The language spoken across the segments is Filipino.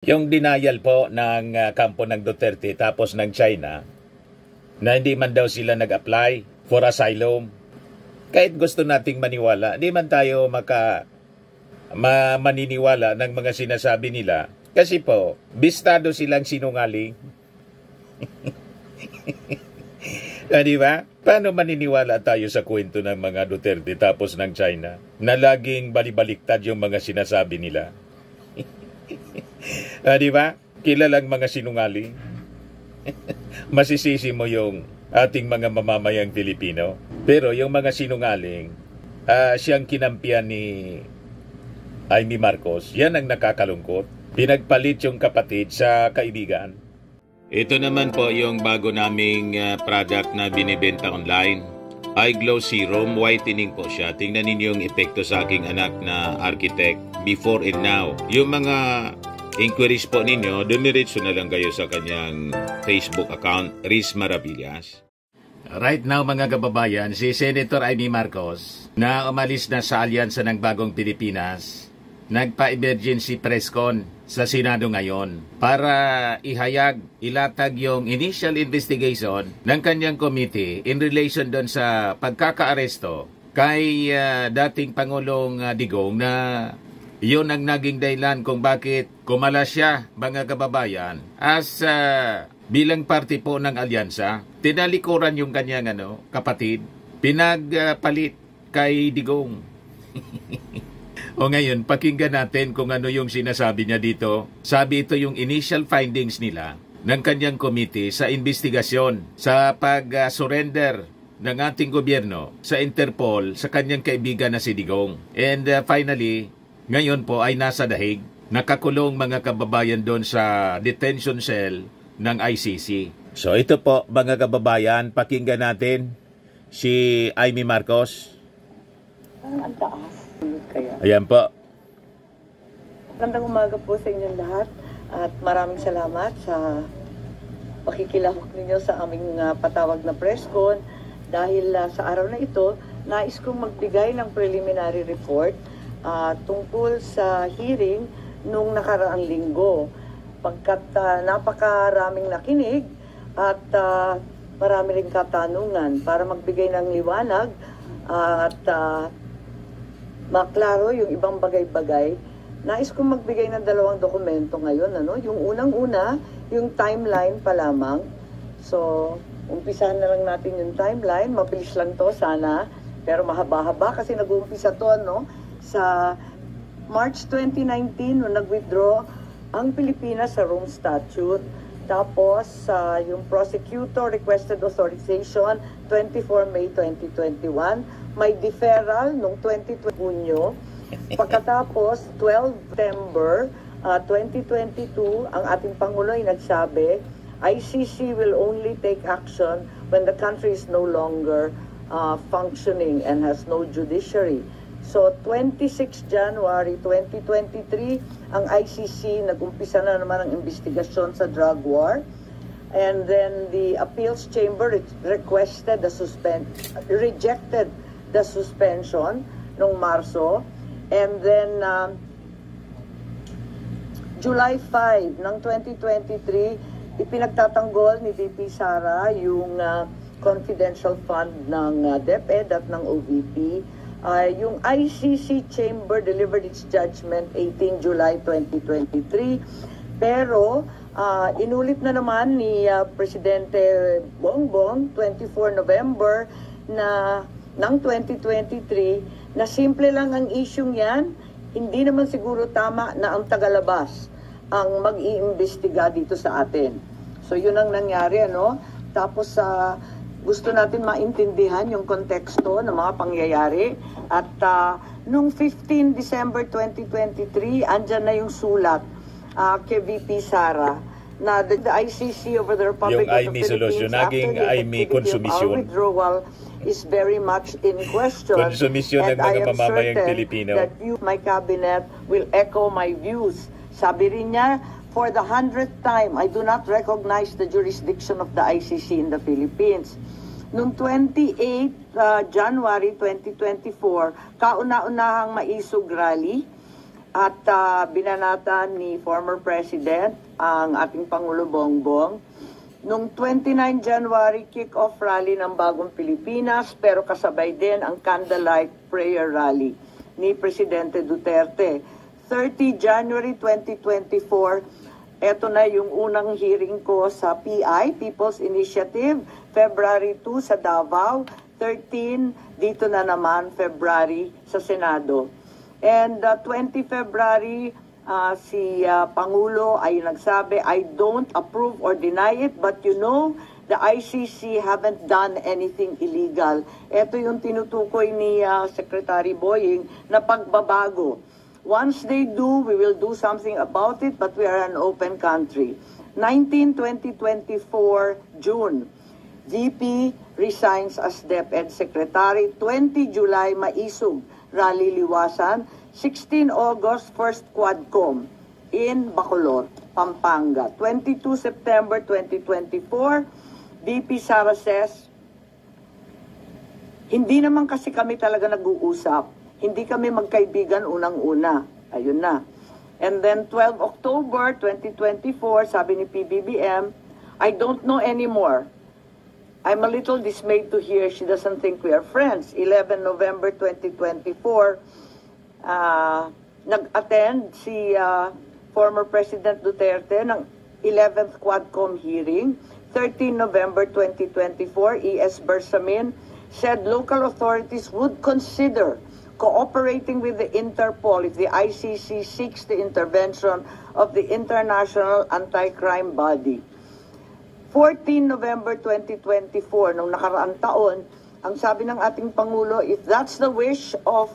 Yung denial po ng kampo ng Duterte tapos ng China na hindi man daw sila nag-apply for asylum. Kahit gusto nating maniwala, hindi man tayo maniniwala ng mga sinasabi nila kasi po, bistado silang sinungaling. Di ba? Paano maniniwala tayo sa kwento ng mga Duterte tapos ng China na laging balibaliktad yung mga sinasabi nila? Di ba? Kilalang mga sinungaling. Masisisi mo yung ating mga mamamayang Pilipino. Pero yung mga sinungaling, siyang kinampihan ni Amy Marcos, yan ang nakakalungkot. Pinagpalit yung kapatid sa kaibigan. Ito naman po yung bago naming product na binibenta online. Eye Glow Serum, whitening po siya. Tingnan ninyo yung epekto sa aking anak na architect before and now. Yung mga inquiries po ninyo, dumiretso na lang kayo sa kanyang Facebook account, Riz Maravillas. Right now mga kababayan, si Senator Amy Marcos na umalis na sa alyansa ng Bagong Pilipinas, nagpa-emergency press con sa Senado ngayon para ilatag yung initial investigation ng kanyang committee in relation doon sa pagkakaaresto kay dating Pangulong Digong na yun ang naging dahilan kung bakit kumalas siya, mga kababayan, as bilang parte po ng alyansa. Tinalikuran yung kanyang kapatid, pinagpalit kay Digong. O ngayon, pakinggan natin kung ano yung sinasabi niya dito. Sabi ito yung initial findings nila ng kanyang committee sa investigasyon sa pag-surrender ng ating gobyerno sa Interpol sa kanyang kaibigan na si Digong. And finally, ngayon po ay nasa dahig. Nakakulong mga kababayan doon sa detention cell ng ICC. So ito po mga kababayan, pakinggan natin si Amy Marcos. Ang taas. Ayan po. Magandang umaga po sa inyong lahat at maraming salamat sa pakikilahok ninyo sa aming patawag na press con dahil sa araw na ito, nais kong magbigay ng preliminary report tungkol sa hearing nung nakaraang linggo pagkat napakaraming nakinig at marami ring katanungan para magbigay ng liwanag at maklaro yung ibang bagay-bagay. Nais kong magbigay ng dalawang dokumento ngayon. Yung unang-una, yung timeline pa lamang. So, umpisahan na lang natin yung timeline. Mabilis lang to sana. Pero mahaba-haba kasi nag-uumpisa to sa March 2019 nung nag-withdraw ang Pilipinas sa Rome Statute. Tapos, yung prosecutor requested authorization 24 May 2021. May deferral noong 2020 Hunyo. Pagkatapos, 12 September 2022, ang ating Pangulo ay nagsabi, ICC will only take action when the country is no longer functioning and has no judiciary. So, 26 January 2023, ang ICC nag-umpisa na naman ang investigasyon sa drug war. And then the appeals chamber rejected the suspension noong Marso. And then July 5 ng 2023, ipinagtatanggol ni VP Sara yung confidential fund ng DepEd at ng OVP. Yung ICC chamber delivered its judgment 18 July 2023. Pero inulit na naman ni Presidente Bongbong 24 November ng 2023 na simple lang ang isyung yan, hindi naman siguro tama na ang tagalabas ang mag-iimbestiga dito sa atin. So yun ang nangyari, Tapos gusto natin maintindihan yung konteksto ng mga pangyayari at nung 15 December 2023, andyan na yung sulat kay VP Sara na the ICC over the Republic of the Philippines after the activity of our withdrawal is very much in question. Konsumisyon ng mga mamamayang Pilipino. That you, my cabinet, will echo my views. Sabi rin niya, for the 100th time, I do not recognize the jurisdiction of the ICC in the Philippines. Noong 28 January 2024, kauna-unahang maisog rally at binanatan ni former President ang ating Pangulo Bongbong nung 29 January kick-off rally ng Bagong Pilipinas, pero kasabay din ang candlelight prayer rally ni Presidente Duterte. 30 January 2024, eto na yung unang hearing ko sa PI, People's Initiative, February 2 sa Davao, 13 dito na naman February sa Senado. And 20 February, si Pangulo ay nagsabi, I don't approve or deny it, but you know, the ICC haven't done anything illegal. Ito yung tinutukoy ni Secretary Boying na pagbabago. Once they do, we will do something about it, but we are an open country. 19-2024, June, VP resigns as DepEd Secretary. 20 July, Maisog, Rally Liwasan. 16 August, First Quadcom in Bacolod, Pampanga. 22 September 2024, VP Sara says, hindi naman kasi kami talaga nag-uusap. Hindi kami magkaibigan unang-una. Ayun na. And then 12 October 2024, sabi ni PBBM, I don't know anymore. I'm a little dismayed to hear she doesn't think we are friends. 11 November 2024, nag-attend si former President Duterte ng 11th Quadcom hearing. 13 November 2024, E.S. Bersamin said local authorities would consider cooperating with the Interpol if the ICC seeks the intervention of the International Anti-Crime Body. 14 November 2024, nung nakaraang taon, ang sabi ng ating Pangulo, if that's the wish of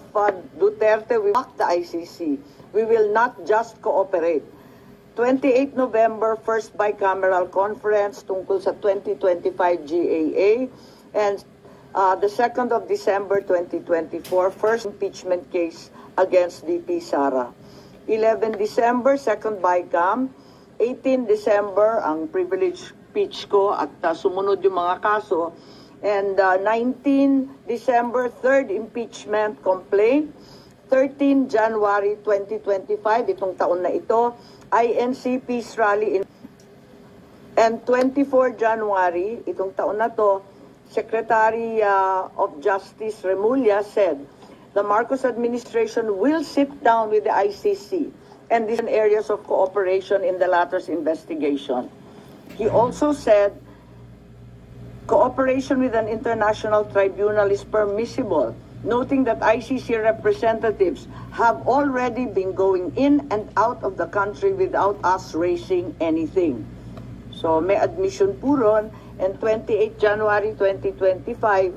Duterte, we back the ICC. We will not just cooperate. 28 November, first bicameral conference tungkol sa 2025 GAA. And the 2nd of December 2024, first impeachment case against VP Sara. 11 December, second bicam. 18 December, ang privilege speech ko at sumunod yung mga kaso. And 19 December, third impeachment complaint. 13 January 2025, itong taon na ito, INC Peace Rally. And 24 January, itong taon na to, Secretary of Justice Remulla said, the Marcos administration will sit down with the ICC and these areas of cooperation in the latter's investigation. He also said, cooperation with an international tribunal is permissible, noting that ICC representatives have already been going in and out of the country without us raising anything. So may admission po ron. And 28 January 2025,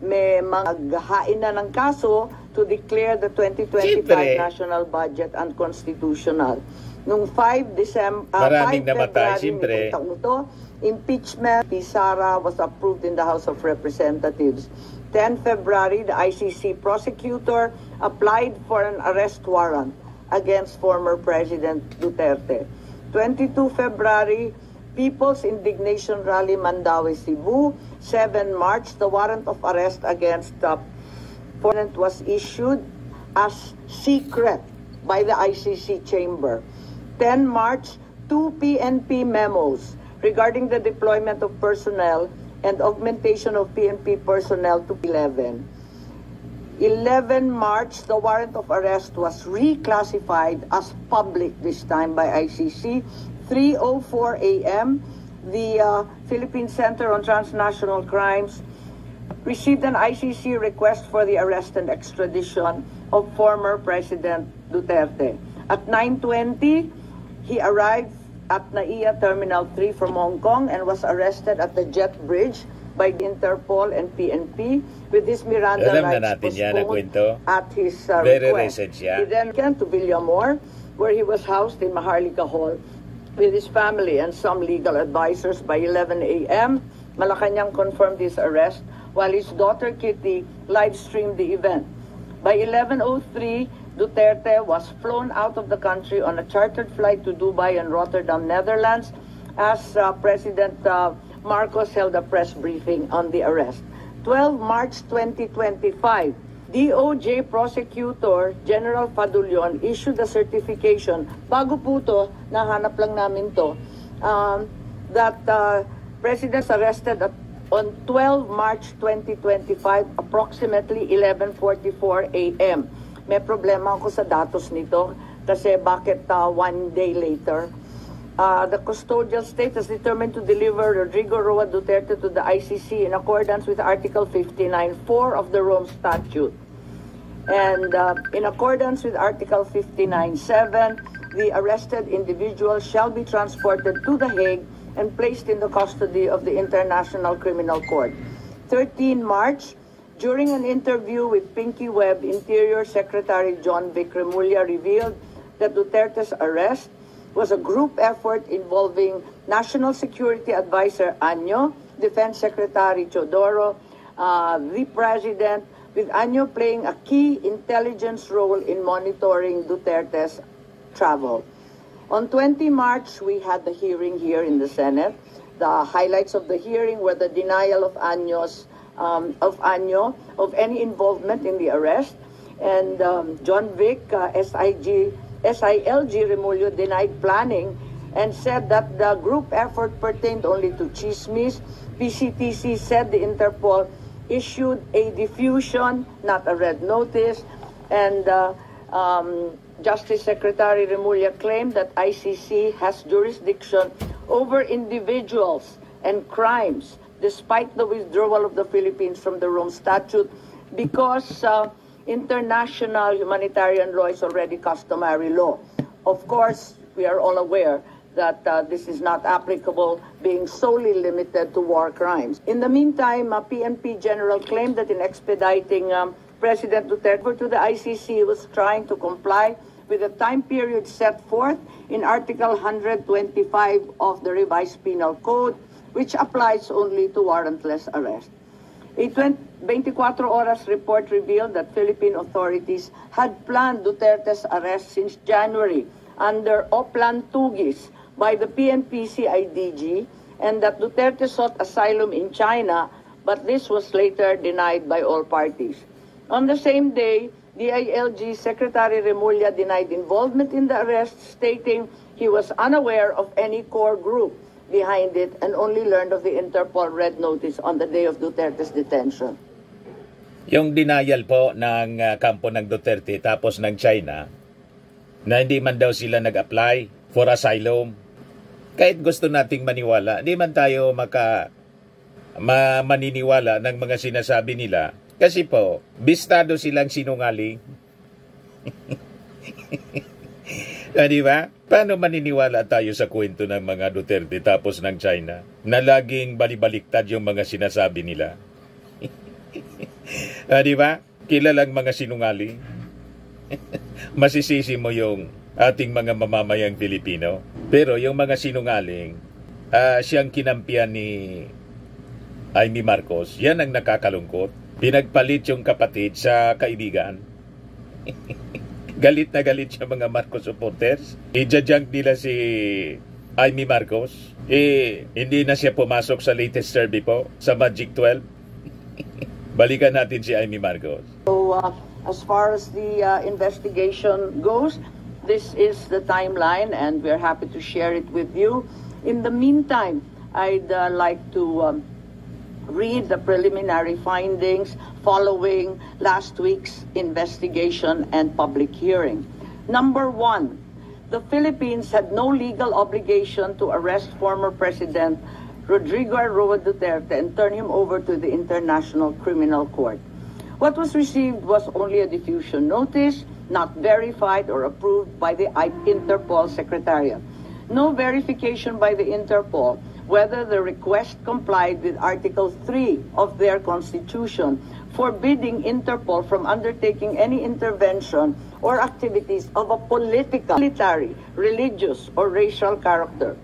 may maghahain na ng kaso to declare the 2025 national budget unconstitutional. Nung 5 Maraming namatay, February nitong taon ito, impeachment, Sara was approved in the House of Representatives. 10 February, the ICC prosecutor applied for an arrest warrant against former President Duterte. 22 February, People's Indignation Rally, Mandaue, Cebu. 7 March, the warrant of arrest against the opponent was issued as secret by the ICC chamber. 10 March, 2 PNP memos regarding the deployment of personnel and augmentation of PNP personnel to 11. 11 March, the warrant of arrest was reclassified as public this time by ICC. 3:04 a.m., the Philippine Center on Transnational Crimes received an ICC request for the arrest and extradition of former President Duterte. At 9:20, he arrived at NAIA Terminal 3 from Hong Kong and was arrested at the jet bridge by Interpol and PNP with his Miranda rights postponed at his request. He then came to Villamor, where he was housed in Maharlika Hall with his family and some legal advisors. By 11 a.m., Malacanang confirmed his arrest while his daughter Kitty live-streamed the event. By 11:03, Duterte was flown out of the country on a chartered flight to Dubai and Rotterdam, Netherlands, as President Marcos held a press briefing on the arrest. 12 March 2025, DOJ Prosecutor General Fadulion issued a certification, bago po to, nahanap lang namin to, that President arrested on 12 March 2025, approximately 11:44 a.m. May problema ako sa datos nito kasi bakit one day later? The custodial state has determined to deliver Rodrigo Roa Duterte to the ICC in accordance with Article 59.4 of the Rome Statute. And in accordance with Article 59.7, the arrested individual shall be transported to The Hague and placed in the custody of the International Criminal Court. 13 March, during an interview with Pinky Webb, Interior Secretary John Vic Remulla revealed that Duterte's arrest was a group effort involving National Security Advisor Anyo, Defense Secretary Chodoro, the President, with Anyo playing a key intelligence role in monitoring Duterte's travel. On 20 March, we had the hearing here in the Senate. The highlights of the hearing were the denial of Anyo of any involvement in the arrest, and John Vic, SILG Remulyo denied planning and said that the group effort pertained only to chismis. PCTC said the Interpol issued a diffusion, not a red notice, and Justice Secretary Remulla claimed that ICC has jurisdiction over individuals and crimes despite the withdrawal of the Philippines from the Rome Statute because international humanitarian law is already customary law. Of course, we are all aware that this is not applicable, being solely limited to war crimes. In the meantime, PNP General claimed that in expediting President Duterte to the ICC was trying to comply with the time period set forth in Article 125 of the Revised Penal Code, which applies only to warrantless arrest. A 24 Horas report revealed that Philippine authorities had planned Duterte's arrest since January under Oplan Tugis by the PNP-CIDG, and that Duterte sought asylum in China, but this was later denied by all parties. On the same day, DILG Secretary Remulla denied involvement in the arrest, stating he was unaware of any core group behind it and only learned of the Interpol red notice on the day of Duterte's detention. Yung denial po ng kampo ng Duterte tapos ng China na hindi man daw sila nag-apply for asylum. Kahit gusto nating maniwala, hindi man tayo maniniwala ng mga sinasabi nila kasi po, bistado silang sinungaling. Di ba? Paano maniniwala tayo sa kwento ng mga Duterte tapos ng China na laging balibaliktad yung mga sinasabi nila? Di ba? Kilalang mga sinungaling. Masisisi mo yung ating mga mamamayang Pilipino. Pero yung mga sinungaling, siyang kinampihan ni Amy Marcos, yan ang nakakalungkot. Pinagpalit yung kapatid sa kaibigan. Galit na galit siya mga Marcos supporters. I-judge nila si Amy Marcos. Hindi na siya pumasok sa latest survey po, sa Magic 12. Balikan natin si Amy Marcos. So, as far as the investigation goes, this is the timeline and we're happy to share it with you. In the meantime, I'd like to read the preliminary findings following last week's investigation and public hearing. Number 1, the Philippines had no legal obligation to arrest former President Rodrigo Roa Duterte and turn him over to the International Criminal Court. What was received was only a diffusion notice, not verified or approved by the Interpol Secretariat. No verification by the Interpol whether the request complied with Article 3 of their Constitution, forbidding Interpol from undertaking any intervention or activities of a political, military, religious, or racial character.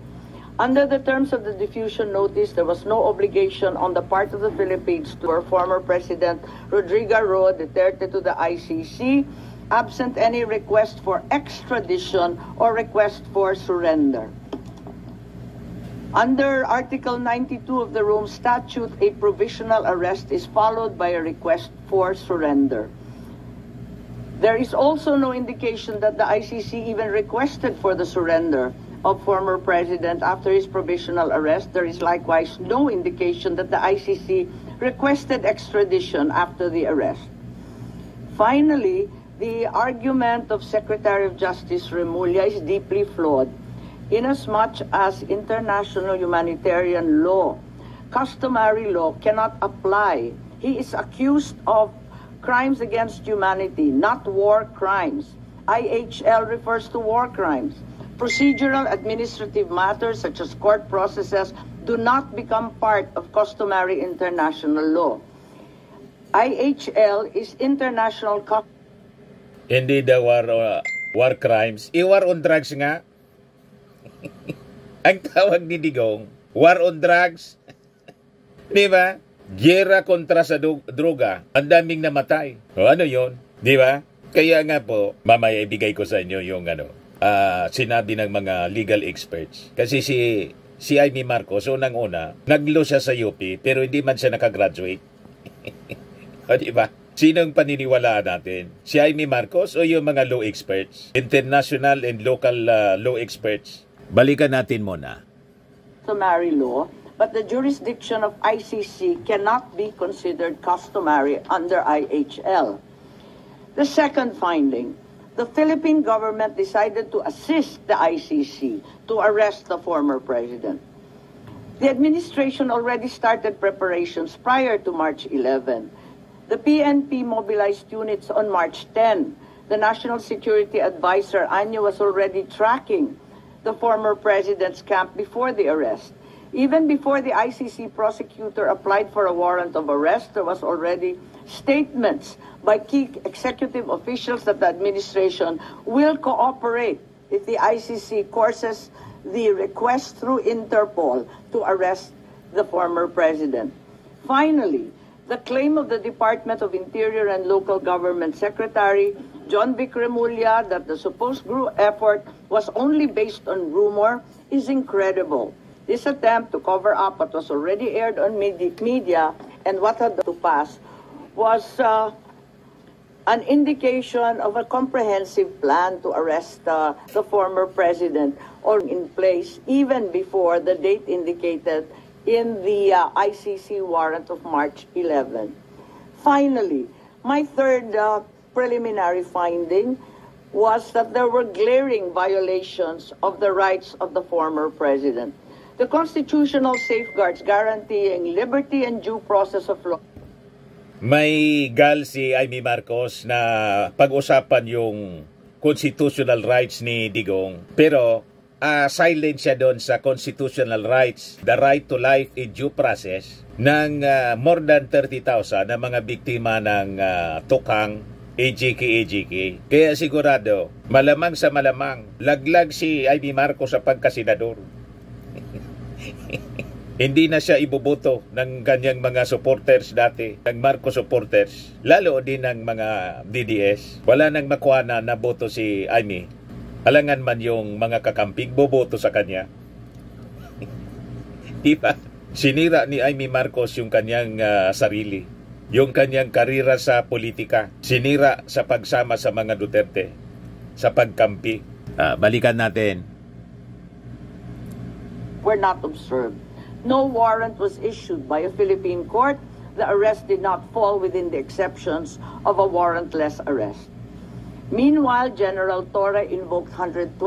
Under the terms of the diffusion notice, there was no obligation on the part of the Philippines to our former President Rodrigo Roa Duterte to the ICC, absent any request for extradition or request for surrender. Under Article 92 of the Rome Statute, a provisional arrest is followed by a request for surrender. There is also no indication that the ICC even requested for the surrender of former President after his provisional arrest. There is likewise no indication that the ICC requested extradition after the arrest. Finally, the argument of Secretary of Justice Remulla is deeply flawed, inasmuch as international humanitarian law, customary law, cannot apply. He is accused of crimes against humanity, not war crimes. IHL refers to war crimes. Procedural administrative matters such as court processes do not become part of customary international law. IHL is international Hindi daw war crimes. War on drugs nga. Ang tawag ni Digong, war on drugs. Di ba? Giyera kontra sa droga. Ang daming namatay. O ano yon? Di ba? Kaya nga po, mamaya ibigay ko sa inyo yung sinabi ng mga legal experts. Kasi si Amy Marcos, unang-una, nag-law siya sa UP, pero hindi man siya nakagraduate. O di ba? Sinong paniniwalaan natin? Si Amy Marcos o yung mga law experts? International and local law experts? Balikan natin muna. Customary law, but the jurisdiction of ICC cannot be considered customary under IHL. The second finding, the Philippine government decided to assist the ICC to arrest the former president. The administration already started preparations prior to March 11. The PNP mobilized units on March 10. The National Security Advisor, Anyo, was already tracking the former president's camp before the arrest. Even before the ICC prosecutor applied for a warrant of arrest, there was already statements by key executive officials that the administration will cooperate if the ICC courses the request through Interpol to arrest the former president. Finally, the claim of the Department of Interior and Local Government Secretary John Vic Remulla that the supposed group effort was only based on rumor is incredible. This attempt to cover up what was already aired on media and what had to pass was an indication of a comprehensive plan to arrest the former president, or in place even before the date indicated in the ICC warrant of March 11. Finally, my third preliminary finding was that there were glaring violations of the rights of the former president. The constitutional safeguards guaranteeing liberty and due process of law. May gal si Amy Marcos na pag-usapan yung constitutional rights ni Digong, pero silent siya doon sa constitutional rights, the right to life in due process ng more than 30,000 na mga biktima ng tukang AJK. Kaya sigurado, malamang sa malamang, laglag si Amy Marcos sa pagkasenador. Hindi na siya ibuboto ng kanyang mga supporters dati, ng Marcos supporters, lalo din ng mga DDS. Wala nang makuha na boto si Amy. Alangan man yung mga kakamping boboto sa kanya. Diba? Sinira ni Amy Marcos yung kanyang sarili, yung kanyang karira sa politika. Sinira sa pagsama sa mga Duterte, sa pagkampi. Balikan natin. Were not observed. No warrant was issued by a Philippine court. The arrest did not fall within the exceptions of a warrantless arrest. Meanwhile, General Torre invoked 125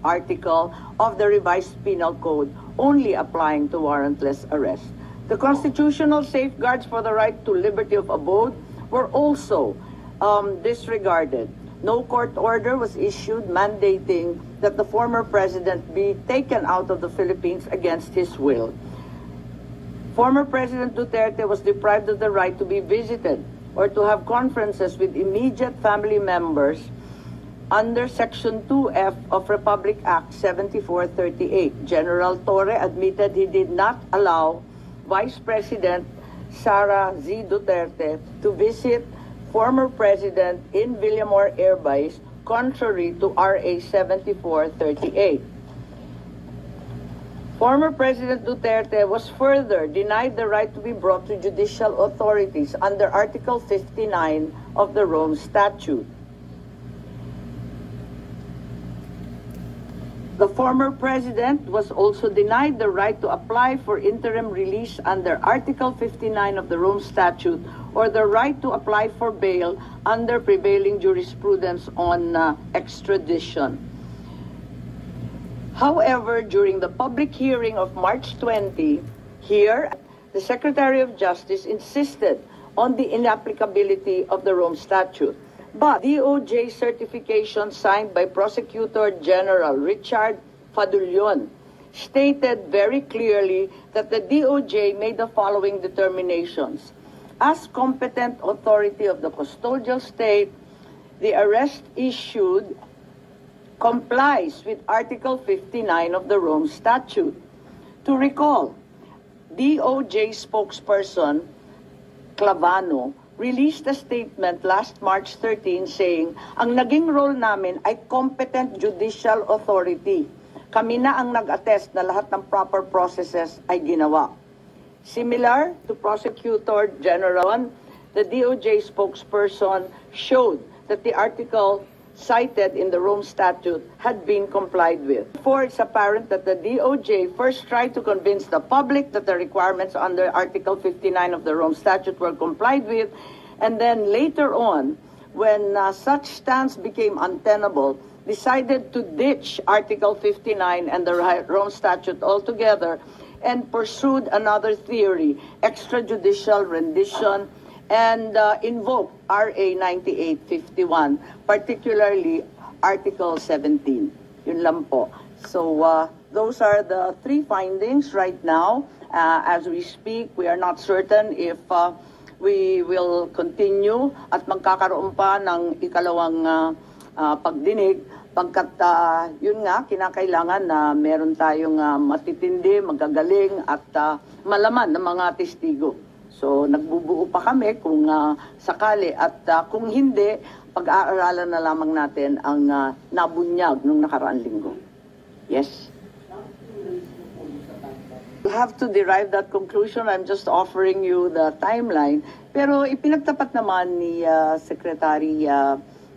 article of the revised penal code only applying to warrantless arrest. The constitutional safeguards for the right to liberty of abode were also disregarded. No court order was issued mandating that the former president be taken out of the Philippines against his will. Former President Duterte was deprived of the right to be visited or to have conferences with immediate family members under Section 2F of Republic Act 7438. General Torre admitted he did not allow Vice President Sara Z. Duterte to visit former president in Villamor Air Base, contrary to RA 7438. Former President Duterte was further denied the right to be brought to judicial authorities under Article 59 of the Rome Statute. The former president was also denied the right to apply for interim release under Article 59 of the Rome Statute or the right to apply for bail under prevailing jurisprudence on extradition. However, during the public hearing of March 20, here, the Secretary of Justice insisted on the inapplicability of the Rome Statute. But DOJ certification signed by Prosecutor General Richard Fadulion stated very clearly that the DOJ made the following determinations. As competent authority of the custodial state, the arrest issued complies with Article 59 of the Rome Statute. To recall, DOJ spokesperson Clavano released a statement last March 13 saying, ang naging role namin ay competent judicial authority. Kami na ang nag-attest na lahat ng proper processes ay ginawa. Similar to Prosecutor General, the DOJ spokesperson showed that the article cited in the Rome Statute had been complied with. Therefore, it's apparent that the DOJ first tried to convince the public that the requirements under Article 59 of the Rome Statute were complied with, and then later on, when such stance became untenable, decided to ditch Article 59 and the Rome Statute altogether and pursued another theory, extrajudicial rendition, and invoked RA 9851, particularly Article 17. Yun lang po. So those are the three findings right now. As we speak, we are not certain if we will continue at magkakaroon pa ng ikalawang pagdinig pagkat yun nga, kinakailangan na meron tayong matitindi, magagaling at malaman ng mga testigo. So, nagbubuo pa kami kung sakali at kung hindi, pag-aaralan na lamang natin ang nabunyag nung nakaraang linggo. Yes? We'll have to derive that conclusion. I'm just offering you the timeline. Pero ipinagtapat naman ni Secretary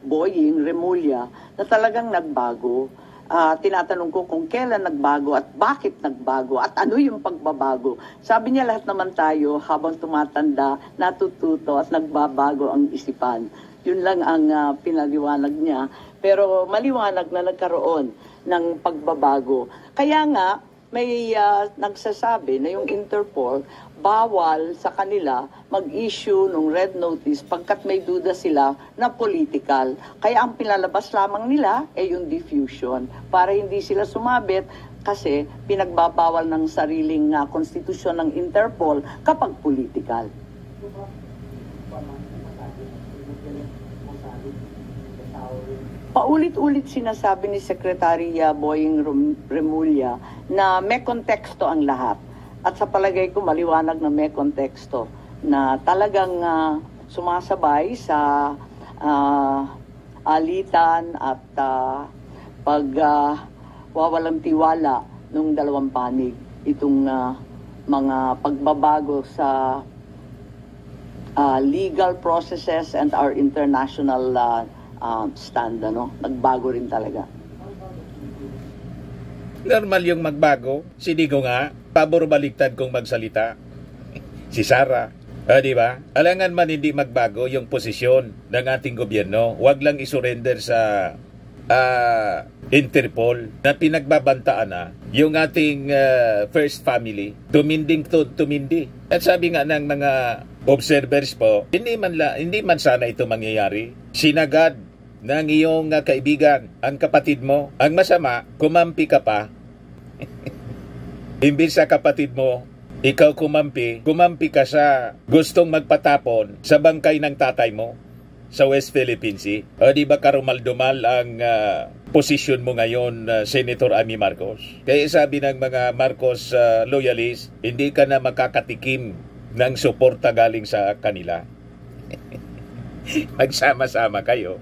Boying Remulla na talagang nagbago. Tinatanong ko kung kailan nagbago at bakit nagbago at ano yung pagbabago. Sabi niya lahat naman tayo habang tumatanda, natututo at nagbabago ang isipan. Yun lang ang pinaliwanag niya. Pero maliwanag na nagkaroon ng pagbabago. Kaya nga, may nagsasabi na yung Interpol bawal sa kanila mag-issue ng red notice pagkat may duda sila na political. Kaya ang pinalabas lamang nila ay yung diffusion para hindi sila sumabit kasi pinagbabawal ng sariling konstitusyon ng Interpol kapag political. Paulit-ulit sinasabi ni Secretary Boying Remulla na may konteksto ang lahat. At sa palagay ko maliwanag na may konteksto na talagang sumasabay sa alitan at pagwawalang tiwala ng dalawang panig itong mga pagbabago sa legal processes and our international stand, nagbago rin talaga. Normal yung magbago. Sinigo nga, pabor baliktad kung magsalita. Si Sara. Di ba? Alangan man hindi magbago yung posisyon ng ating gobyerno. Huwag lang isurrender sa Interpol na pinagbabantaan na yung ating first family. Tumindi. At sabi nga ng mga observers po, hindi man sana ito mangyayari. Sinagad ng iyong kaibigan, ang kapatid mo. Ang masama, kumampi ka pa. Imbis sa kapatid mo, ikaw kumampi ka sa gustong magpatapon sa bangkay ng tatay mo sa West Philippine Sea. O di ba karumal-dumal ang posisyon mo ngayon, Senator Amy Marcos? Kaya sabi ng mga Marcos loyalists, hindi ka na makakatikim ng suporta galing sa kanila. Magsama-sama kayo.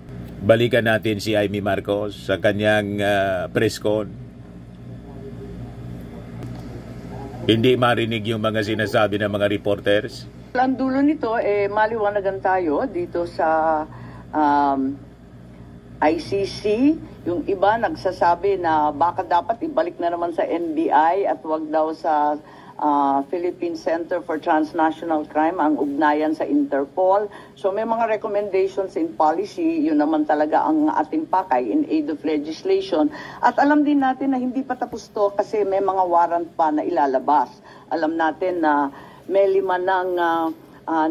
Balikan natin si Amy Marcos sa kanyang press con. Hindi marinig yung mga sinasabi ng mga reporters. Ang dulo nito, maliwanagan tayo dito sa ICC, yung iba nagsasabi na baka dapat ibalik na naman sa NBI at wag daw sa Philippine Center for Transnational Crime ang ugnayan sa Interpol. So may mga recommendations in policy, yun naman talaga ang ating pakay in aid of legislation. At alam din natin na hindi pa tapos to kasi may mga warrant pa na ilalabas. Alam natin na may 5 ng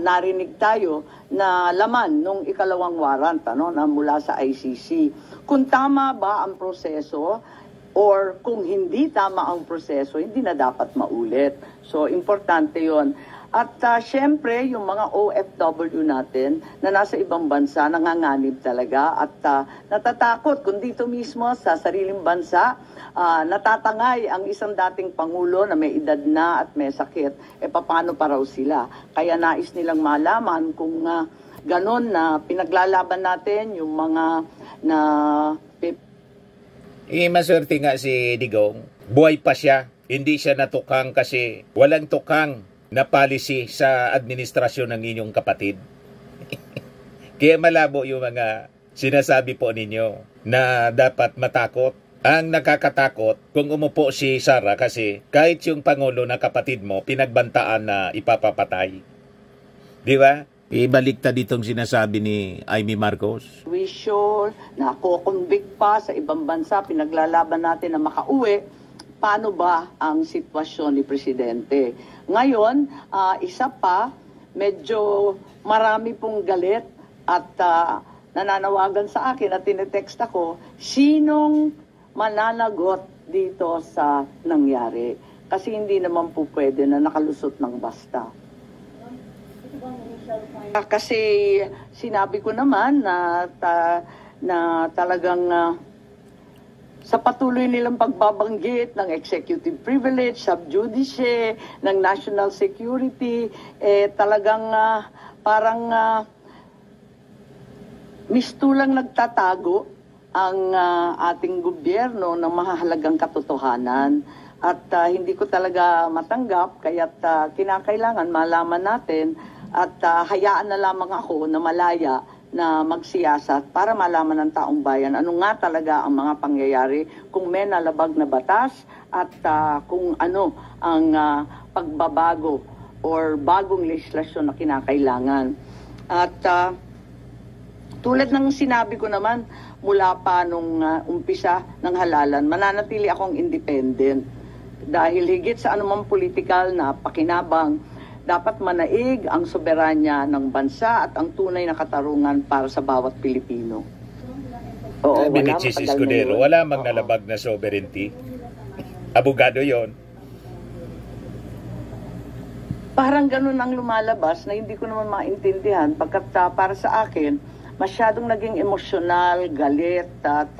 narinig tayo na laman nung ikalawang warrant na mula sa ICC. Kung tama ba ang proseso or kung hindi tama ang proseso, hindi na dapat maulit. So, importante yon. At syempre, yung mga OFW natin na nasa ibang bansa, nanganganib talaga at natatakot kung dito mismo sa sariling bansa, natatangay ang isang dating Pangulo na may edad na at may sakit. Paano pa raw sila? Kaya nais nilang malaman kung ganon na pinaglalaban natin yung mga na maswerte nga si Digong. Buhay pa siya. Hindi siya natukang kasi walang tukang na policy sa administrasyon ng inyong kapatid. Kaya malabo yung mga sinasabi po ninyo na dapat matakot. Ang nakakatakot kung umupo si Sara kasi kahit yung Pangulo na kapatid mo pinagbantaan na ipapapatay. Di ba? Ibaliktad itong sinasabi ni Amy Marcos. Wisyo, nako-convict pa sa ibang bansa, pinaglalaban natin na makauwi. Paano ba ang sitwasyon ni Presidente? Ngayon, isa pa, medyo marami pong galit at nananawagan sa akin at tinetext ako, sinong mananagot dito sa nangyari? Kasi hindi naman po pwede na nakalusot ng basta. Kasi sinabi ko naman na talagang sa patuloy nilang pagbabanggit ng executive privilege, sub judice, ng national security, talagang parang mistulang nagtatago ang ating gobyerno ng mahahalagang katotohanan. At hindi ko talaga matanggap, kaya't kinakailangan malaman natin at hayaan na lamang ako na malaya na magsiyasat para malaman ng taong bayan ano nga talaga ang mga pangyayari, kung may nalabag na batas at kung ano ang pagbabago or bagong legislasyon na kinakailangan. At tulad ng sinabi ko naman mula pa nung umpisa ng halalan, mananatili akong independent dahil higit sa anumang political na pakinabang, dapat manaig ang soberanya ng bansa at ang tunay na katarungan para sa bawat Pilipino. Oo, wala Escudero, wala mang nalabag na sovereignty. Abogado yon. Parang ganun ang lumalabas na hindi ko naman maintindihan pagkat para sa akin, masyadong naging emosyonal, galit at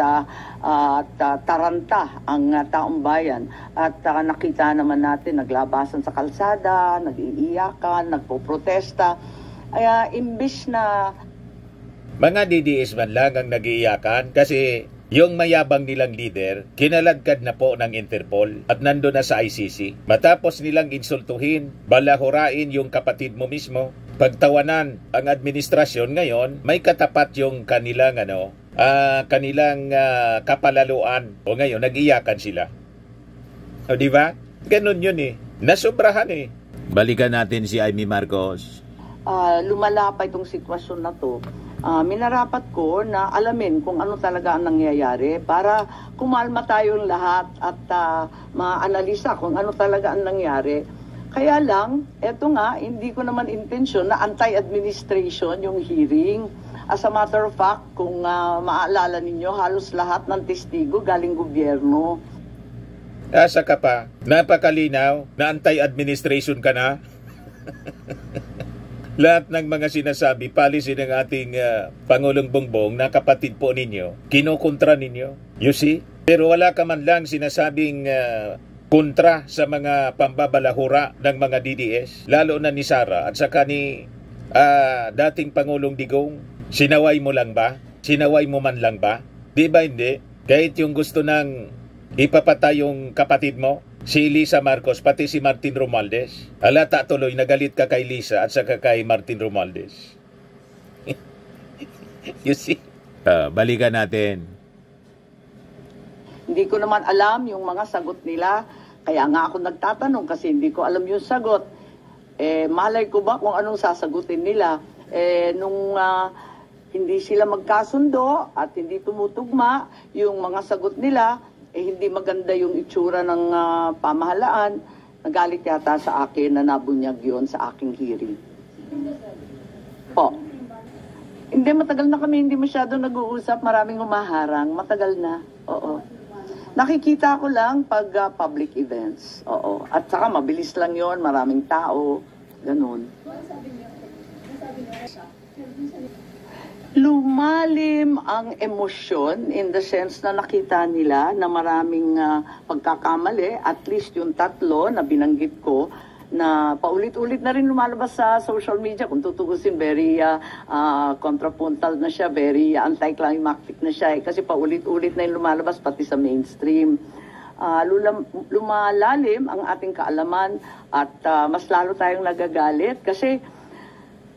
taranta ang taong bayan. At nakita naman natin naglabasan sa kalsada, nag-iiyakan, nagpoprotesta. Imbis na mga DDS man lang ang nag-iiyakan kasi yung mayabang nilang leader, kinaladkad na po ng Interpol at nando na sa ICC. Matapos nilang insultuhin, balahurain yung kapatid mo mismo, pagtawanan ang administrasyon ngayon, may katapat yung kanilang kapalaluan. O ngayon, nag-iyakan sila. O di ba? Ganun yun eh. Nasobrahan eh. Balikan natin si Amy Marcos. Lumala pa itong sitwasyon na to. Minarapat ko na alamin kung ano talaga ang nangyayari para kumalma tayong lahat at maanalisa kung ano talaga ang nangyari. Kaya lang, eto nga, hindi ko naman intensyon na anti-administration yung hearing. As a matter of fact, kung maaalala ninyo, halos lahat ng testigo galing gobyerno. Asa ka pa? Napakalinaw na anti-administration ka na? Lahat ng mga sinasabi, policy ng ating Pangulong Bongbong na kapatid po ninyo, kinukontra ninyo. You see? Pero wala ka man lang sinasabing kontra sa mga pambabalahura ng mga DDS, lalo na ni Sara at saka ni dating Pangulong Digong. Sinaway mo lang ba? Sinaway mo man lang ba? Di ba hindi? Kahit yung gusto ng ipapatay yung kapatid mo, si Lisa Marcos, pati si Martin Romualdez. Halata tuloy, nagalit ka kay Lisa at saka kay Martin Romualdez. You see? Balikan natin. Hindi ko naman alam yung mga sagot nila. Kaya nga ako nagtatanong kasi hindi ko alam yung sagot. Malay ko ba kung anong sasagutin nila? Nung hindi sila magkasundo at hindi tumutugma yung mga sagot nila, hindi maganda yung itsura ng pamahalaan, nagalit yata sa akin na nabunyag yun sa aking hearing. Po. Hindi, matagal na kami hindi masyado nag-uusap, maraming humaharang, matagal na, oo. Nakikita ko lang pag public events, oo. At saka mabilis lang yon, maraming tao, ganun. Lumalim ang emosyon in the sense na nakita nila na maraming pagkakamali, at least yung tatlo na binanggit ko, na paulit-ulit na rin lumalabas sa social media. Kung tutugusin, very contrapuntal na siya, very anticlimactic na siya. Kasi paulit-ulit na yung lumalabas pati sa mainstream. Lumalalim ang ating kaalaman at mas lalo tayong nagagalit kasi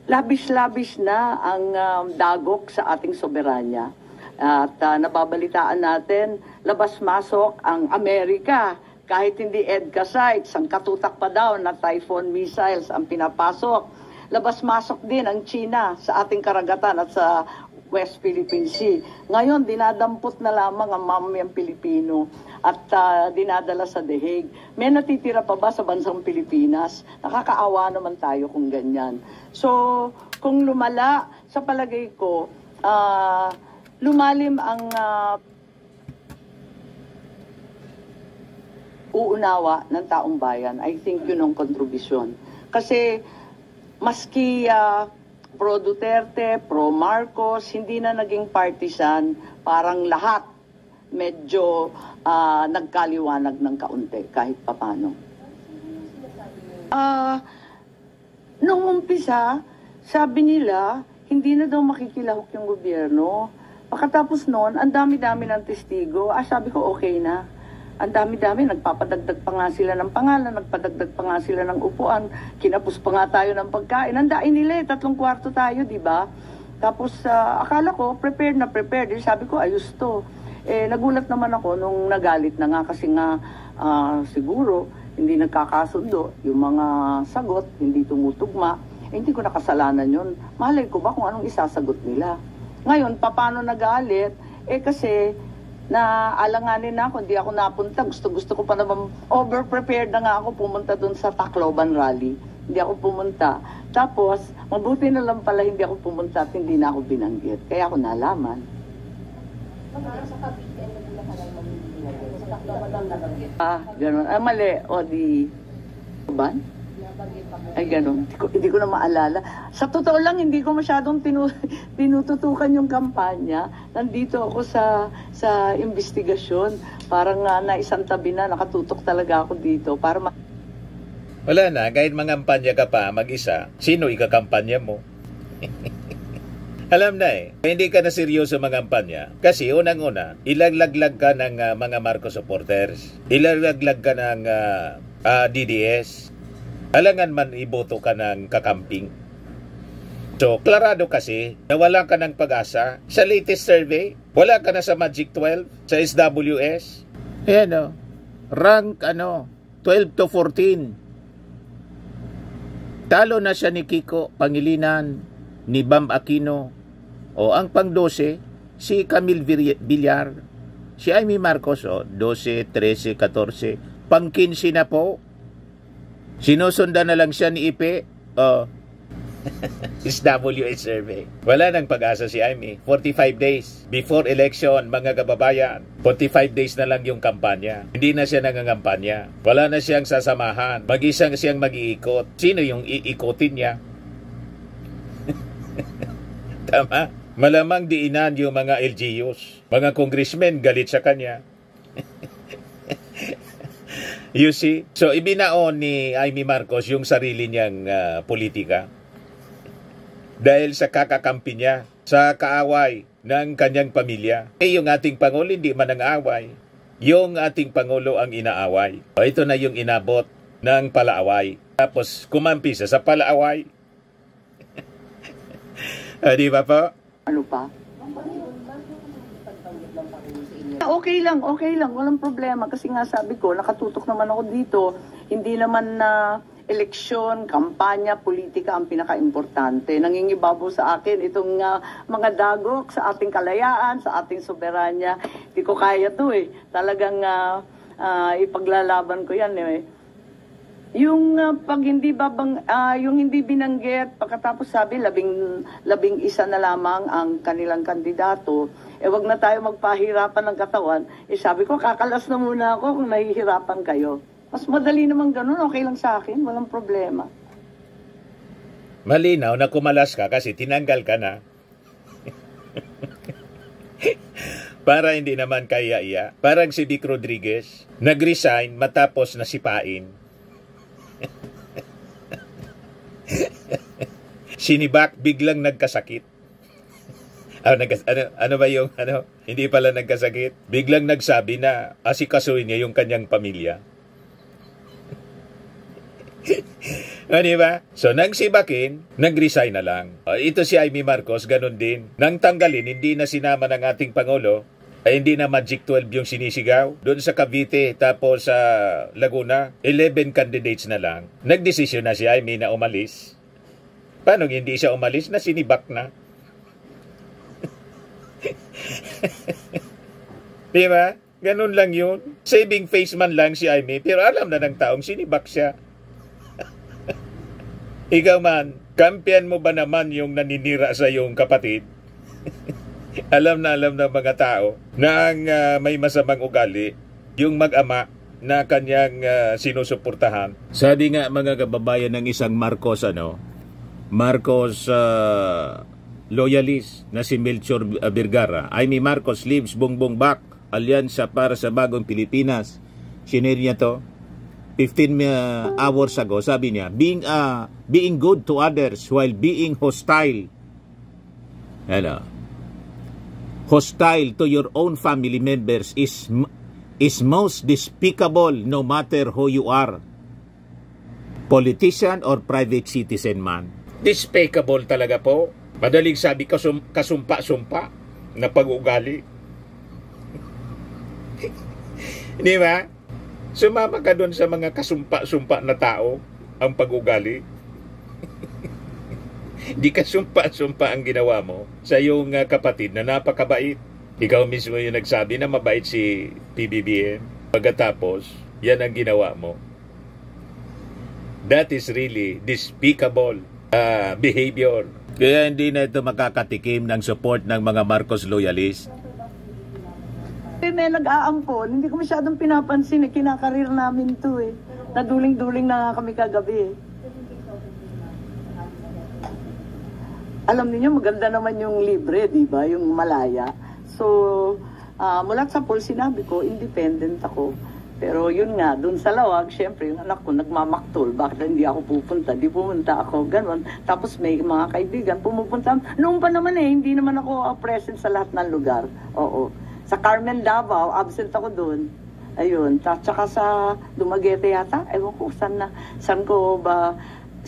labis-labis na ang dagok sa ating soberanya. At nababalitaan natin, labas-masok ang Amerika. Kahit hindi EDCA sites, ang katutak pa daw na Typhoon missiles ang pinapasok. Labas-masok din ang China sa ating karagatan at sa West Philippine Sea. Ngayon, dinadampot na lamang ang mamamayang Pilipino at dinadala sa The Hague. May natitira pa ba sa bansang Pilipinas? Nakakaawa naman tayo kung ganyan. So, kung lumala, sa palagay ko, lumalim ang uunawa ng taong bayan. I think yun ang kontribusyon. Kasi maski pro Duterte, pro Marcos, hindi na naging partisan, parang lahat medyo nagkaliwanag ng kaunti kahit papano. Nung umpisa, sabi nila, hindi na daw makikilahok yung gobyerno. Pagkatapos noon, ang dami-dami ng testigo. Sabi ko, okay na. Ang dami-dami, nagpapadagdag pa nga sila ng pangalan, nagpadagdag pa nga sila ng upuan, kinapos pa nga tayo ng pagkain. Nandain nila 3 kwarto tayo, di ba? Tapos akala ko, prepared na prepared. Sabi ko, ayos to. Nagulat naman ako nung nagalit na nga kasi nga siguro hindi nagkakasundo. Yung mga sagot, hindi tumutugma. Hindi ko nakasalanan yun. Malay ko ba kung anong isasagot nila? Ngayon, paano nagalit? Kasi na alanganin na ako, hindi ako napunta. Gusto ko pa naman, over-prepared na nga ako pumunta dun sa Tacloban rally. Hindi ako pumunta. Tapos, mabuti na lang pala hindi ako pumunta at hindi na ako binanggit. Kaya ako nalaman. Ganun. Mali. O di... Ban? Ay, ganun. Hindi ko na maalala. Sa totoo lang, hindi ko masyadong tinututukan yung kampanya. Nandito ako sa investigasyon. Parang naisang tabi na, nakatutok talaga ako dito. Wala na, kahit mangampanya ka pa mag-isa, sino ikakampanya mo? Alam na hindi ka na seryoso mangampanya. Kasi unang-una, ilaglaglag ka ng mga Marcos supporters. Ilaglaglag ka ng DDS. Alangan man iboto ka ng kakamping. So, klarado kasi na wala ka ng pag-asa. Sa latest survey, wala ka na sa Magic 12, sa SWS. Ayan rank 12 to 14. Talo na siya ni Kiko Pangilinan, ni Bam Aquino. O ang pang-12, si Camille Villar. Si Amy Marcos, 12, 13, 14. Pang-15 na po. Sinusundan na lang siya ni Ipe. SWS survey. Wala nang pag-asa si Amy. 45 days before election, mga kababayan. 45 days na lang yung kampanya. Hindi na siya nangangampanya. Wala na siyang sasamahan. Mag-isang siyang mag-iikot. Sino yung iikotin niya? Tama? Malamang diinan yung mga LGUs. Mga congressmen galit sa kanya. You see? So, ibinaon ni Amy Marcos yung sarili niyang politika. Dahil sa kakakampi niya, sa kaaway ng kanyang pamilya. Yung ating Pangulo hindi man ang away. Yung ating Pangulo ang inaaway. Ito na yung inabot ng palaaway. Tapos, kumampi sa palaaway. Di ba po? Ano pa? okay lang, walang problema. Kasi nga sabi ko, nakatutok naman ako dito. Hindi naman na eleksyon, kampanya, politika ang pinaka-importante. Nangingibabaw sa akin itong mga dagok sa ating kalayaan, sa ating soberanya. Hindi ko kaya to eh. Talagang ipaglalaban ko yan eh. Yung pag hindi yung hindi binanggit, pagkatapos sabi 11 na lamang ang kanilang kandidato, wag na tayo magpahirapan ng katawan. Sabi ko, kakalas na muna ako kung nahihirapan kayo. Mas madali naman ganun, okay lang sa akin, walang problema. Malinaw na kumalas ka kasi tinanggal ka na. Para hindi naman kaya-iya. Parang si Vic Rodriguez, nag-resign matapos nasipain. Sinibak, biglang nagkasakit. Ano ba yung hindi pala nagkasakit? Biglang nagsabi na asikasuhin niya yung kanyang pamilya. Diba? So, nang sibakin, nag-resign na lang. Ito si Amy Marcos, ganun din. Nang tanggalin, hindi na sinama ng ating Pangulo, hindi na Magic 12 yung sinisigaw. Doon sa Cavite, tapos sa Laguna, 11 candidates na lang. Nagdesisyon na si Amy na umalis. Paano hindi siya umalis na sinibak na? Diba? Ganun lang yun. Saving face man lang si Amy, pero alam na ng taong sinibak siya. Ikaw man, kampiyan mo ba naman yung naninira sa iyong kapatid? Alam na mga tao na ang may masamang ugali, yung mag-ama na kanyang sinusuportahan. Sabi nga mga kababayan ng isang Marcos, Marcos loyalist na si Melchor Vergara, Amy Marcos leaves Bongbong back, alyansa para sa bagong Pilipinas. Sinare niya to 15 hours ago. Sabi niya, being good to others while being hostile. Hostile to your own family members is most despicable no matter who you are. Politician or private citizen man. Despicable talaga po. Madaling sabi kasumpa-sumpa na pag-ugali. Di ba? Sumama ka doon sa mga kasumpa-sumpa na tao ang pag-ugali. Di kasumpa-sumpa ang ginawa mo sa iyong kapatid na napakabait. Ikaw mismo yung nagsabi na mabait si PBBM. Pagkatapos, yan ang ginawa mo. That is really despicable behavior. Kaya hindi na ito makakatikim ng support ng mga Marcos loyalist. May nag-aampon, hindi ko masyadong pinapansin, kinakarir namin to eh. Naduling-duling na kami kagabi eh. Alam niyo maganda naman yung libre, di ba? Yung malaya. So, mula sa poll, sinabi ko, independent ako. Pero yun nga, dun sa lawag, syempre, yung anak ko nagmamaktol. Bakit hindi ako pupunta? Di pumunta ako, ganon. Tapos may mga kaibigan, pumupunta. Noon pa naman eh, hindi naman ako present sa lahat ng lugar. Oo. Sa Carmen Davao, absent ako doon. Ayun. Tsaka sa Dumaguete yata, ewan ko, saan ko ba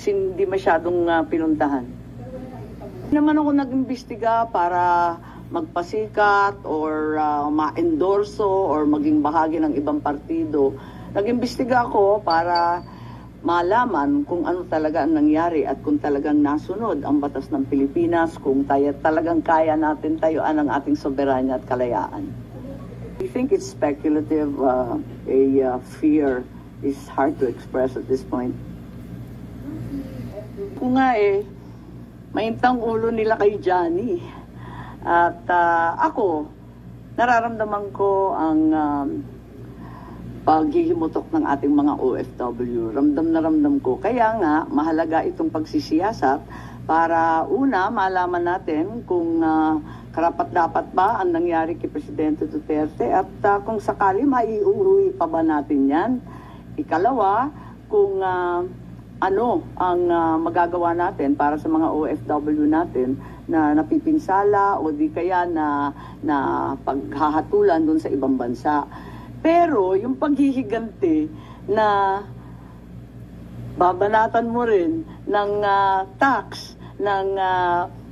hindi masyadong pinuntahan. Hindi naman ako nag-imbestiga para magpasikat or ma-endorso or maging bahagi ng ibang partido. Nag-imbestiga ako para malaman kung ano talaga ang nangyari at kung talagang nasunod ang batas ng Pilipinas, kung talagang kaya natin tayuan ang ating soberanya at kalayaan. I think it's speculative, fear is hard to express at this point. Kung nga maintang ulo nila kay Johnny. At ako, nararamdaman ko ang paghihimutok ng ating mga OFW. Ramdam na ramdam ko. Kaya nga, mahalaga itong pagsisiyasat para una, malaman natin kung karapat-dapat ba ang nangyari kay Presidente Duterte at kung sakali maiuwi pa ba natin yan. Ikalawa, kung ano ang magagawa natin para sa mga OFW natin na napipinsala o di kaya na paghahatulan doon sa ibang bansa. Pero yung paghihiganti na babanatan mo rin ng tax, ng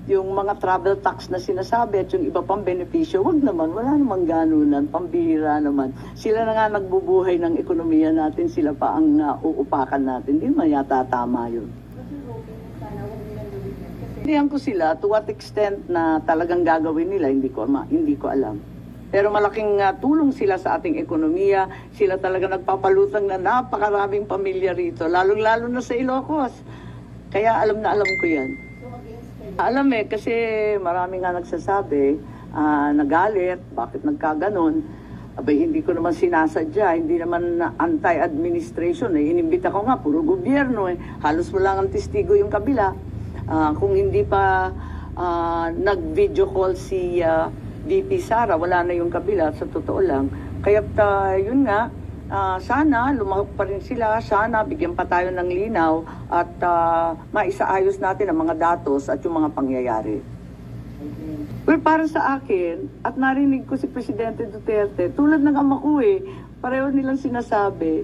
yung mga travel tax na sinasabi at yung iba pang benepisyo, wag naman, wala namang ganunan, pambihira naman. Sila na nga nagbubuhay ng ekonomiya natin, sila pa ang uupakan natin. Hindi man yata tama yun. Hindihan ko sila to what extent na talagang gagawin nila, hindi ko alam. Pero malaking tulong sila sa ating ekonomiya. Sila talaga nagpapalutang na napakaraming pamilya rito, lalong-lalo na sa Ilocos. Kaya alam na alam ko yan. Alam kasi marami nga nagsasabi, nagalit, bakit nagkaganon. Abay, hindi ko naman sinasadya, hindi naman anti-administration. Inimbita ko nga, puro gobyerno. Halos wala ang testigo yung kabila. Kung hindi pa nag-video call si VP Sara, wala na yung kabila, sa totoo lang. Kaya yun nga, sana lumahok pa rin sila, sana bigyan pa tayo ng linaw at maisaayos natin ang mga datos at yung mga pangyayari. Well, para sa akin, at narinig ko si Presidente Duterte, tulad ng ama ko pareho nilang sinasabi,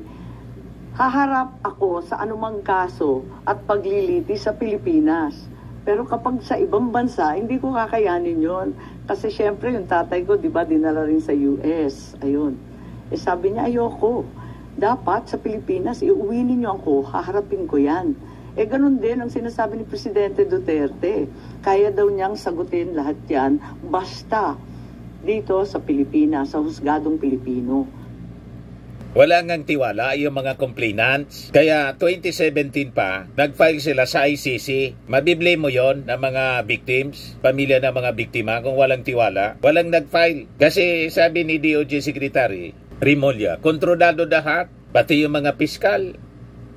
haharap ako sa anumang kaso at pagliliti sa Pilipinas. Pero kapag sa ibang bansa, hindi ko kakayanin yon. Kasi syempre yung tatay ko, di ba, dinala rin sa US. Ayun. Sabi niya, ayoko. Dapat sa Pilipinas, iuwi ninyo ako, haharapin ko yan. Ganun din ang sinasabi ni Presidente Duterte. Kaya daw niyang sagutin lahat yan, basta dito sa Pilipinas, sa husgadong Pilipino. Wala ngang tiwala yung mga complainants. Kaya 2017 pa, nag-file sila sa ICC. Mabiblame mo yon ng mga victims, pamilya ng mga biktima kung walang tiwala. Walang nag-file. Kasi sabi ni DOJ Secretary Rimulya, kontrolado lahat, pati yung mga piskal.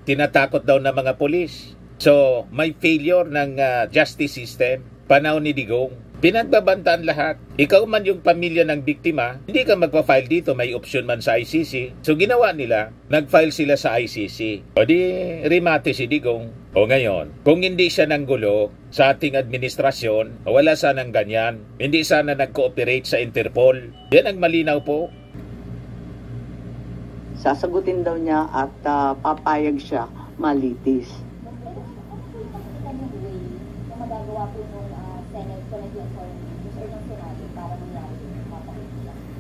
Tinatakot daw ng mga polis. So, may failure ng justice system. Panahon ni Digong. Pinagbabantaan lahat. Ikaw man yung pamilya ng biktima, hindi ka magpa-file dito, may option man sa ICC. So ginawa nila, nag-file sila sa ICC. O di, rimate si Digong. O ngayon, kung hindi siya nanggulo sa ating administrasyon, wala sanang ganyan. Hindi sana nag-cooperate sa Interpol. Yan ang malinaw po. Sasagutin daw niya at papayag siya malitis.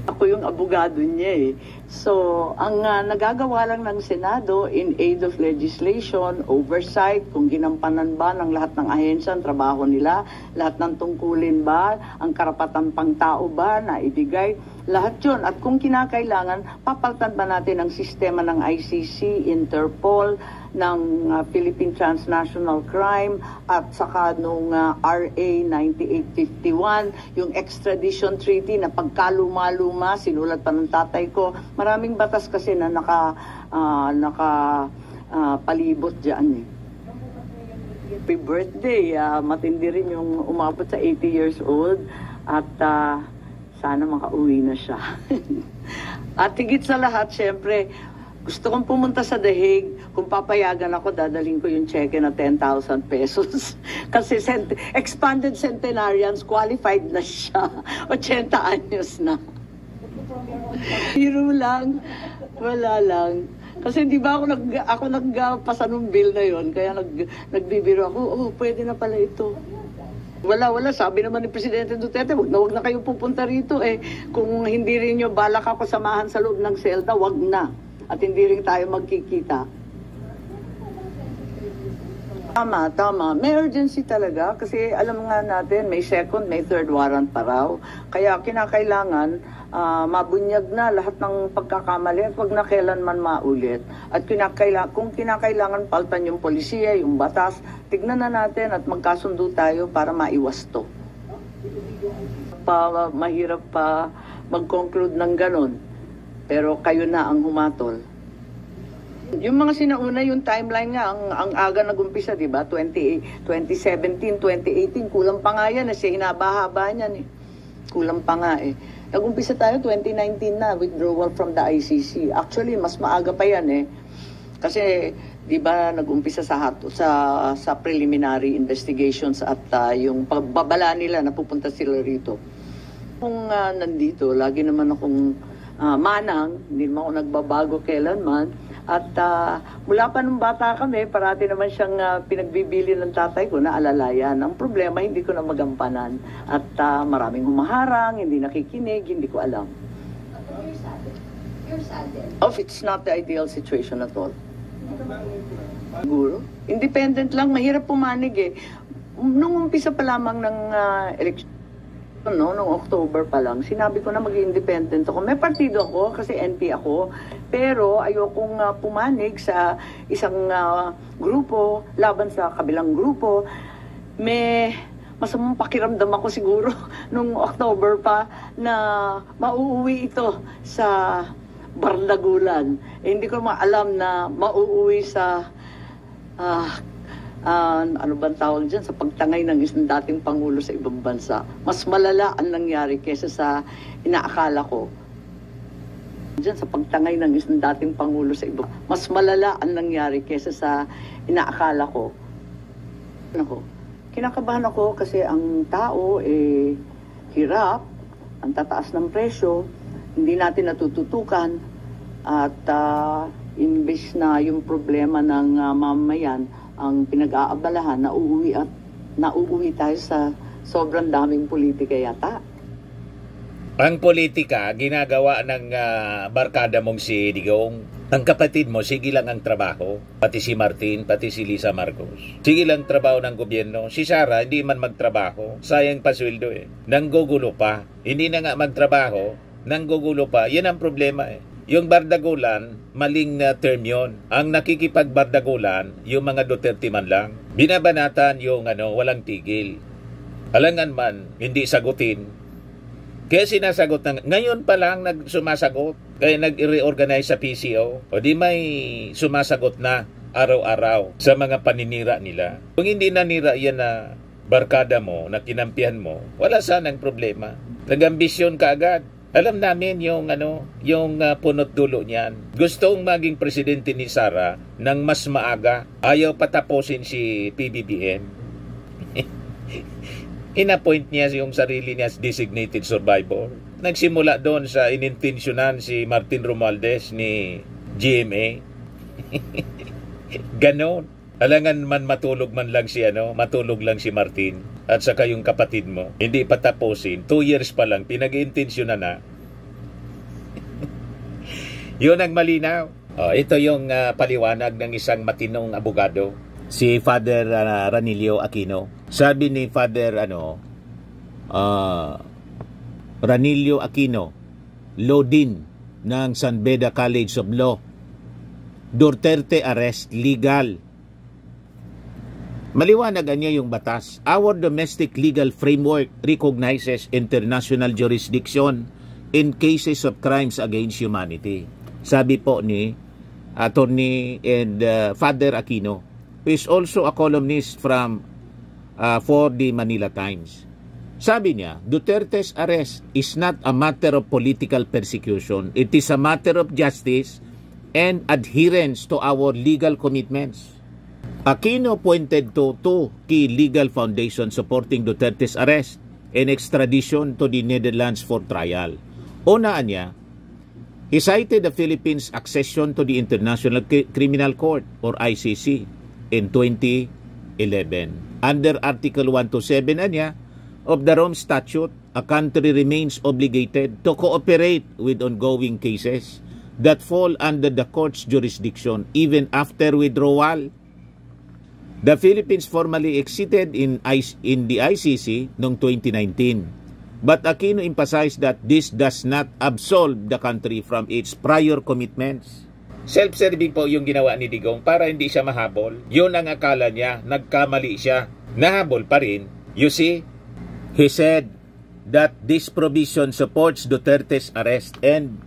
Ako yung abogado niya So, ang nagagawa lang ng Senado in aid of legislation, oversight, kung ginampanan ba ng lahat ng ahensya ang trabaho nila, lahat ng tungkulin ba, ang karapatan pang tao ba na ibigay, lahat yun. At kung kinakailangan, papalitan ba natin ang sistema ng ICC, Interpol, ng Philippine Transnational Crime at saka nung RA 9851, yung extradition treaty na pagkaluma-luma, sinulat pa ng tatay ko. Maraming batas kasi na palibot dyan Happy birthday, matindi rin yung umabot sa 80 years old at sana makauwi na siya. At higit sa lahat, syempre, gusto kong pumunta sa The Hague. Kung papayagan ako, dadalhin ko yung cheque na 10,000 pesos. Kasi expanded centenarians, qualified na siya. 80 anyos na. Hero lang. Wala lang. Kasi di ba ako nagpasa ng bill na yon, kaya nagbibiro ako, pwede na pala ito. Wala. Sabi naman ni Presidente Duterte, wag na kayo pupunta rito Kung hindi rin nyo balak ako samahan sa loob ng selda, wag na. At hindi rin tayo magkikita. Tama. May urgency talaga kasi alam nga natin may second, may third warrant pa raw. Kaya kinakailangan mabunyag na lahat ng pagkakamali at wag na kailanman maulit. At kung kinakailangan paltan yung polisiya, yung batas, tignan na natin at magkasundo tayo para maiwas to. Mahirap pa mag-conclude ng ganon. Pero kayo na ang humatol. Yung mga sinauna, yung timeline nga, ang aga nag-umpisa, di ba? 2017, 2018, kulang pa nga yan. Kasi hinabahaba niyan Kulang pa nga Nag-umpisa tayo 2019 na, withdrawal from the ICC. Actually, mas maaga pa yan Kasi, di ba, nag-umpisa sa preliminary investigations at yung pagbabala nila, napupunta sila rito. Kung nandito, lagi naman akong manang, hindi naman ako nagbabago kailanman, At mula pa nung bata kami, parati naman siyang pinagbibili ng tatay ko na alalayan. Ang problema, hindi ko na magampanan. At maraming humaharang, hindi nakikinig, hindi ko alam. You're saddened. Of it's not the ideal situation at all. Siguro. Independent lang, mahirap pumanig eh. Nung umpisa pa lamang ng election, no, nung October pa lang, sinabi ko na mag-independent ako. May partido ako kasi NP ako, pero ayokong pumanig sa isang grupo laban sa kabilang grupo. May masamang pakiramdam ako siguro nung October pa na mauuwi ito sa Bardagulan. Hindi ko alam na mauuwi sa ano bang tawag dyan, sa pagtangay ng isang dating Pangulo sa ibang bansa. Mas malala ang nangyari kesa sa inaakala ko. Dyan sa pagtangay ng isang dating Pangulo sa ibang mas malala ang nangyari kesa sa inaakala ko. Kinakabahan ako kasi ang tao hirap, ang tataas ng presyo, hindi natin natututukan at imbes na yung problema ng mamayan ang pinag-aabalahan, nauuwi tayo sa sobrang daming politika yata. Ang politika, ginagawa ng barkada mong si Digong. Ang kapatid mo, sige lang ang trabaho. Pati si Martin, pati si Lisa Marcos. Sige lang trabaho ng gobyerno. Si Sara, hindi man magtrabaho. Sayang pa sweldo eh. Nanggugulo pa. Hindi na nga magtrabaho. Nanggugulo pa. Yan ang problema eh. Yung Bardagulan, maling term yun. Ang nakikipagbardagulan, yung mga Duterte man lang. Binabanatan yung walang tigil. Alangan man, hindi sagutin. Kaya sinasagot na, ngayon pa lang sumasagot. Kaya nag-reorganize sa PCO. O di may sumasagot na araw-araw sa mga paninira nila. Kung hindi nanira yan na barkada mo, na kinampihan mo, wala sanang problema. Nag-ambisyon ka agad. Alam namin yung punot dulo niyan. Gustong maging presidente ni Sara nang mas maaga. Ayaw patapusin si PBBM. Inappoint niya yung sarili niya as designated survivor. Nagsimula doon sa inintensyonan si Martin Romualdez ni GMA. Ganon. Alangan man matulog man lang matulog lang si Martin at saka yung kapatid mo. Hindi pa tapusin. 2 years pa lang, pinag-intensyonan na. Yun ang malinaw. Ito yung paliwanag ng isang matinong abogado, si Father Ranilio Aquino. Sabi ni Father Ranilio Aquino, Law Dean ng San Beda College of Law, Duterte arrest legal. Maliwanagan niya yung batas. Our domestic legal framework recognizes international jurisdiction in cases of crimes against humanity. Sabi po ni Attorney and Father Aquino, who is also a columnist for the Manila Times. Sabi niya, Duterte's arrest is not a matter of political persecution. It is a matter of justice and adherence to our legal commitments. Aquino pointed to 2 key legal foundations supporting Duterte's arrest and extradition to the Netherlands for trial. Unaan niya, he cited the Philippines' accession to the International Criminal Court or ICC in 2011. Under Article 127 niya of the Rome Statute, a country remains obligated to cooperate with ongoing cases that fall under the court's jurisdiction even after withdrawal. The Philippines formally exited in the ICC noong 2019. But Aquino emphasized that this does not absolve the country from its prior commitments. Self-serving po yung ginawa ni Digong para hindi siya mahabol. Yun ang akala niya, nagkamali siya. Nahabol pa rin. You see, he said that this provision supports Duterte's arrest and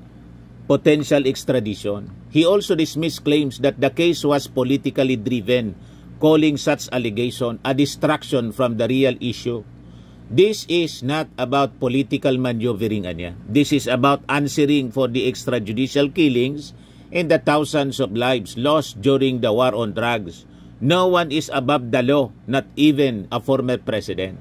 potential extradition. He also dismissed claims that the case was politically driven, calling such allegation a distraction from the real issue. This is not about political maneuvering, anya. This is about answering for the extrajudicial killings and the thousands of lives lost during the war on drugs. No one is above the law, not even a former president.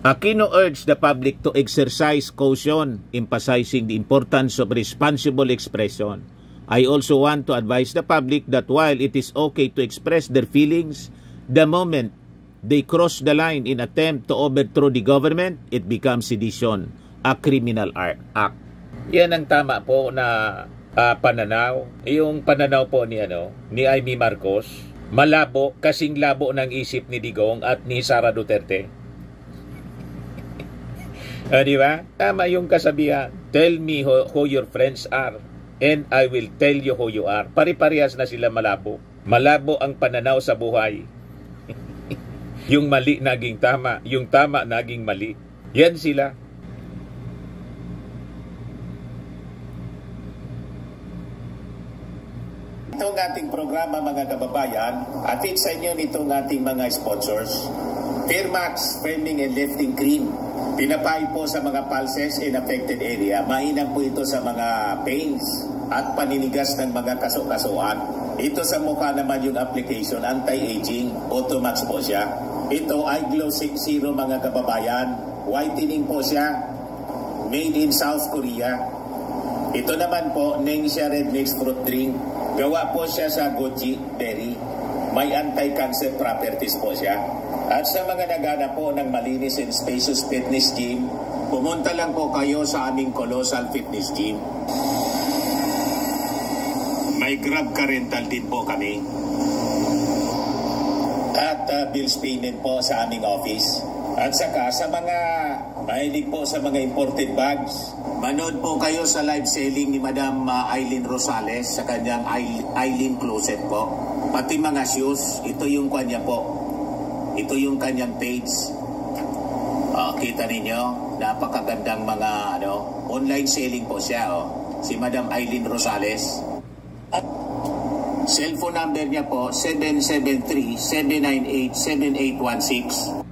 Aquino urged the public to exercise caution, emphasizing the importance of responsible expression. I also want to advise the public that while it is okay to express their feelings, the moment they cross the line in attempt to overthrow the government, it becomes sedition, a criminal act. Yan ang tama po na pananaw. Yung pananaw po ni Amy Marcos, malabo, kasing labo ng isip ni Digong at ni Sara Duterte. Di ba? Tama yung kasabihan, tell me who your friends are and I will tell you who you are. Pari-parehas na sila malabo. Malabo ang pananaw sa buhay. Yung mali naging tama, yung tama naging mali. Yan sila. Itong ating programa mga kababayan, atid sa inyo nitong ating mga sponsors. Fairmax Firming and Lifting Cream. Pinapay po sa mga pulses in affected area. Mainam po ito sa mga pains at paninigas ng mga kaso-kasuan. Ito sa mukha naman yung application, anti-aging, Automax po siya. Ito ay Glow 60 mga kababayan. Whitening po siya. Made in South Korea. Ito naman po, Nengxia Red Mix Fruit Drink. Gawa po siya sa goji berry. May anti-cancer properties po siya. At sa mga nagana po ng malinis and spacious fitness gym, pumunta lang po kayo sa aming Colossal Fitness Gym. May Grab Car Rental din po kami. At bills payment po sa aming office. At saka sa mga mahilig po sa mga imported bags, manood po kayo sa live selling ni Madam Aileen Rosales sa kanyang Aileen Closet po. Pati mga shoes, ito yung kanya po. Ito yung kanyang page. Kita ninyo, napakagandang mga online selling po siya. Si Madam Aileen Rosales. At cellphone number niya po, 773-798-7816.